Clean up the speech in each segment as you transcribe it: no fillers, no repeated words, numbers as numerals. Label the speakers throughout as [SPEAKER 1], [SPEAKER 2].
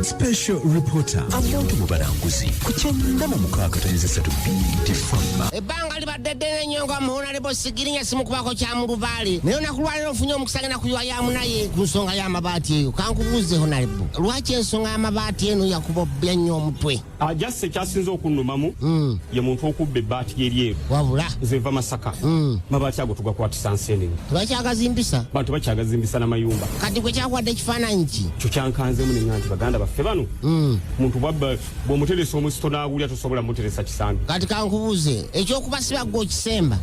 [SPEAKER 1] Special reporter amuntu mubalanguzi ku 96.3 BT FM.
[SPEAKER 2] Ebbanga libadde ddene nnyo nga Honorable Sigirinya simukubako kya mu Lubaale. Naye olunaku lwaleero nfunye omukisa genda kuyiwa yamu naye ku nsonga y'amabaati eyo. Kankubuuze Honorable, lwaki ensonga y'amabaati eno yakubobya nnyo omutwe?
[SPEAKER 3] Just ekyasinze okunnumamu ye muntu okubba ebbaati eryeru.
[SPEAKER 2] Wabula
[SPEAKER 3] nze nva Masaka. Mabaati ago tugakwatisa Nseenene.
[SPEAKER 2] Tebakyagazimbisa?
[SPEAKER 3] Bantu bakyagazimbisa n'amayumba.
[SPEAKER 2] Kati gwe kyakwadde ekifaananyi ki?
[SPEAKER 3] Kyo kyankanzemu ne nganti baganda baffe bano. Muntu bw'omuteresa omusito n'agulya tosobola muteresa kisambi.
[SPEAKER 2] Kati kankubuuze, eky'okubasiba gwe okisemba?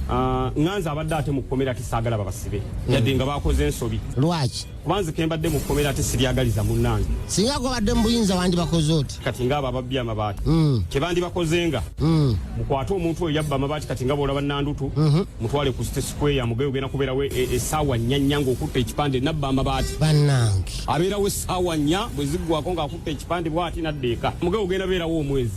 [SPEAKER 3] Nganze abadde ate mu kkomera tisaagala babasibe. Yadde nga baakoze ensobi.
[SPEAKER 2] Lwaki?
[SPEAKER 3] Kubanze kembadde mu kkomera ate siryagaliza munnange.
[SPEAKER 2] Singa gwabadde mu buyinza wandibako oti?
[SPEAKER 3] Kati ng'abo ababbi amabaati. Kye bandibakozenga. Mukwate omuntu oyo yabba amabaati kati nga bw'olaba Nandutu. Mutwale ku State Square mugeyo ogenda kubeerawo essaawa nnya ng'okutta ekipande nabba amabaati.
[SPEAKER 2] Bannange.
[SPEAKER 3] Abeerawo essaawa nnya bwe ziggwako ng'akutta ekipande bw'ati naddeeka. Mugeyo ogenda beerawo omwezi.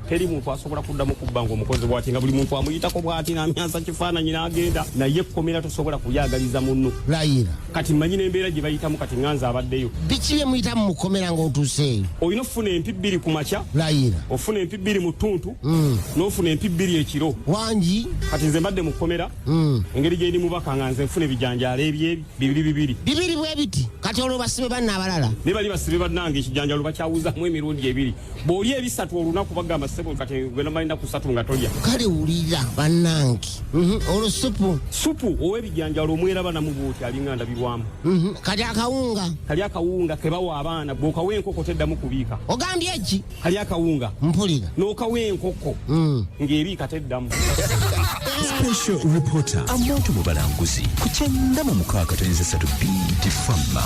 [SPEAKER 3] Teri muntu asobola kuddamu kubba ng'omukozi bw'ati nga buli muntu amuyitako bw'ati n'amyansa kifaananyi n'agenda naye ekkomera tosobola kulyagaliza munno.
[SPEAKER 2] Layira.
[SPEAKER 3] Kati mmanyi n'embeera gye bayitamu kati nganze abaddeyo.
[SPEAKER 2] Biki bye muyitamu mu kkomera ng'otuuseeyo?
[SPEAKER 3] Olina okufuna empi bbiri ku makya.
[SPEAKER 2] Layira.
[SPEAKER 3] Ofuna empi bbiri mu ttuntu. N'ofuna empi bbiri ekiro.
[SPEAKER 2] Wangi.
[SPEAKER 3] Kati nze mbadde mu kkomera. Engeri gye ndi mubaka nga nze nfuna ebijanjaalo ebyebi bibiri. Bibiri
[SPEAKER 2] bwe biti. Kati olwo basibe banna abalala.
[SPEAKER 3] Ne bali basibe bannange ekijanjaalo bakyawuzamu emirundi ebiri. Bw'olya ebisatu olunaku bagamba sebo kati gwena malina kusatu nga tolya.
[SPEAKER 2] Kale wulira bannange. Olwo supu ow'ebijanjaalo omweraba namu bw'oti alinga ndabirwamu. Kali akawunga ke bawa abaana bw'okawa enkoko teddamu kubiika. Ogambye eki? Kali akawunga. Mpulira. N'okawa enkoko. Ng'ebiika teddamu.
[SPEAKER 1] Special reporter amuntu mubalanguzi ku 96.3 BT FM.